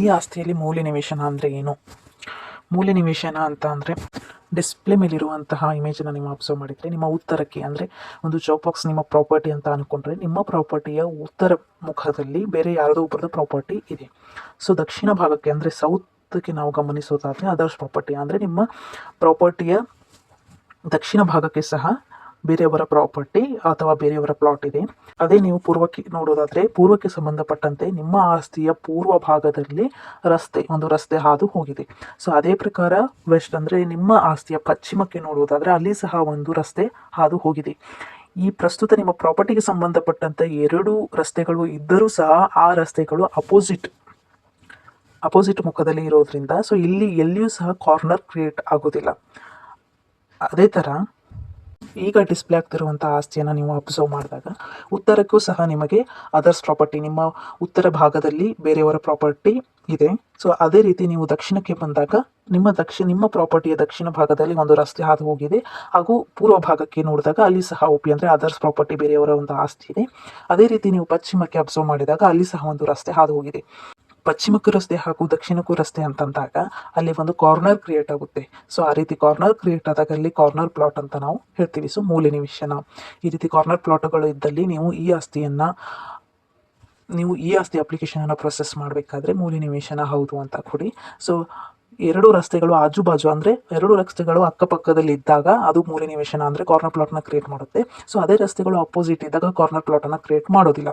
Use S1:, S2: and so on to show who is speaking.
S1: ಈ ಆಸ್ತಿಯಲ್ಲಿ ಮೂಲೆ ನಿವೇಶನ ಅಂದರೆ ಏನು? ಮೂಲೆ ನಿವೇಶನ ಅಂತ ಅಂದರೆ ಡಿಸ್ಪ್ಲೇ ಮೇಲಿರುವಂತಹ ಇಮೇಜನ್ನು ನೀವು ಅಬ್ಸರ್ವ್ ಮಾಡಿದರೆ ನಿಮ್ಮ ಉತ್ತರಕ್ಕೆ ಅಂದರೆ ಒಂದು ಚೌಪಾಕ್ಸ್ ನಿಮ್ಮ ಪ್ರಾಪರ್ಟಿ ಅಂತ ಅಂದ್ಕೊಂಡ್ರೆ ನಿಮ್ಮ ಪ್ರಾಪರ್ಟಿಯ ಉತ್ತರ ಮುಖದಲ್ಲಿ ಬೇರೆ ಯಾರದೋ ಒಬ್ಬರದ್ದು ಪ್ರಾಪರ್ಟಿ ಇದೆ. ಸೊ ದಕ್ಷಿಣ ಭಾಗಕ್ಕೆ ಅಂದರೆ ಸೌತ್ಗೆ ನಾವು ಗಮನಿಸೋದಾದರೆ ಅದರ್ಸ್ ಪ್ರಾಪರ್ಟಿ ಅಂದರೆ ನಿಮ್ಮ ಪ್ರಾಪರ್ಟಿಯ ದಕ್ಷಿಣ ಭಾಗಕ್ಕೆ ಸಹ ಬೇರೆಯವರ ಪ್ರಾಪರ್ಟಿ ಅಥವಾ ಬೇರೆಯವರ ಪ್ಲಾಟ್ ಇದೆ. ಅದೇ ನೀವು ಪೂರ್ವಕ್ಕೆ ನೋಡೋದಾದರೆ ಪೂರ್ವಕ್ಕೆ ಸಂಬಂಧಪಟ್ಟಂತೆ ನಿಮ್ಮ ಆಸ್ತಿಯ ಪೂರ್ವ ಭಾಗದಲ್ಲಿ ಒಂದು ರಸ್ತೆ ಹಾದು ಹೋಗಿದೆ. ಸೊ ಅದೇ ಪ್ರಕಾರ ವೆಸ್ಟ್ ಅಂದರೆ ನಿಮ್ಮ ಆಸ್ತಿಯ ಪಶ್ಚಿಮಕ್ಕೆ ನೋಡೋದಾದರೆ ಅಲ್ಲಿ ಸಹ ಒಂದು ರಸ್ತೆ ಹಾದು ಹೋಗಿದೆ. ಈ ಪ್ರಸ್ತುತ ನಿಮ್ಮ ಪ್ರಾಪರ್ಟಿಗೆ ಸಂಬಂಧಪಟ್ಟಂತೆ 2 ರಸ್ತೆಗಳು ಇದ್ದರೂ ಸಹ ಆ ರಸ್ತೆಗಳು ಅಪೋಸಿಟ್ ಮುಖದಲ್ಲಿ ಇರೋದ್ರಿಂದ ಸೊ ಇಲ್ಲಿ ಎಲ್ಲಿಯೂ ಸಹ ಕಾರ್ನರ್ ಕ್ರಿಯೇಟ್ ಆಗೋದಿಲ್ಲ. ಅದೇ ಥರ ಈಗ ಡಿಸ್ಪ್ಲೇ ಆಗ್ತಿರುವಂಥ ಆಸ್ತಿಯನ್ನು ನೀವು ಅಬ್ಸರ್ವ್ ಮಾಡಿದಾಗ ಉತ್ತರಕ್ಕೂ ಸಹ ನಿಮಗೆ ಅದರ್ಸ್ ಪ್ರಾಪರ್ಟಿ ನಿಮ್ಮ ಉತ್ತರ ಭಾಗದಲ್ಲಿ ಬೇರೆಯವರ ಪ್ರಾಪರ್ಟಿ ಇದೆ. ಸೊ ಅದೇ ರೀತಿ ನೀವು ದಕ್ಷಿಣಕ್ಕೆ ಬಂದಾಗ ನಿಮ್ಮ ಪ್ರಾಪರ್ಟಿಯ ದಕ್ಷಿಣ ಭಾಗದಲ್ಲಿ ಒಂದು ರಸ್ತೆ ಹಾದು ಹೋಗಿದೆ. ಹಾಗೂ ಪೂರ್ವ ಭಾಗಕ್ಕೆ ನೋಡಿದಾಗ ಅಲ್ಲಿ ಸಹ ಅಂದರೆ ಅದರ್ಸ್ ಪ್ರಾಪರ್ಟಿ ಬೇರೆಯವರ ಒಂದು ಆಸ್ತಿ ಇದೆ. ಅದೇ ರೀತಿ ನೀವು ಪಶ್ಚಿಮಕ್ಕೆ ಅಬ್ಸರ್ವ್ ಮಾಡಿದಾಗ ಅಲ್ಲಿ ಸಹ ಒಂದು ರಸ್ತೆ ಹಾದು ಹೋಗಿದೆ. ಪಶ್ಚಿಮಕ್ಕೂ ರಸ್ತೆ ಹಾಗೂ ದಕ್ಷಿಣಕ್ಕೂ ರಸ್ತೆ ಅಂತಂದಾಗ ಅಲ್ಲಿ ಒಂದು ಕಾರ್ನರ್ ಕ್ರಿಯೇಟ್ ಆಗುತ್ತೆ. ಸೊ ಆ ರೀತಿ ಕಾರ್ನರ್ ಕ್ರಿಯೇಟ್ ಆದಾಗ ಅಲ್ಲಿ ಕಾರ್ನರ್ ಪ್ಲಾಟ್ ಅಂತ ನಾವು ಹೇಳ್ತೀವಿ. ಸೊ ಮೂಲೆ ನಿವೇಶನ ಈ ರೀತಿ ಕಾರ್ನರ್ ಪ್ಲಾಟ್ಗಳು ಇದ್ದಲ್ಲಿ ನೀವು ಈ ಆಸ್ತಿ ಅಪ್ಲಿಕೇಶನನ್ನು ಪ್ರೊಸೆಸ್ ಮಾಡಬೇಕಾದ್ರೆ ಮೂಲೆ ನಿವೇಶನ ಹೌದು ಅಂತ ಕೊಡಿ. ಸೊ 2 ರಸ್ತೆಗಳು ಆಜುಬಾಜು ಅಂದರೆ 2 ರಸ್ತೆಗಳು ಅಕ್ಕಪಕ್ಕದಲ್ಲಿ ಇದ್ದಾಗ ಅದು ಮೂಲೆ ನಿವೇಶನ ಅಂದರೆ ಕಾರ್ನರ್ ಪ್ಲಾಟ್ನ ಕ್ರಿಯೇಟ್ ಮಾಡುತ್ತೆ. ಸೊ ಅದೇ ರಸ್ತೆಗಳು ಅಪೋಸಿಟ್ ಇದ್ದಾಗ ಕಾರ್ನರ್ ಪ್ಲಾಟನ್ನು ಕ್ರಿಯೇಟ್ ಮಾಡೋದಿಲ್ಲ.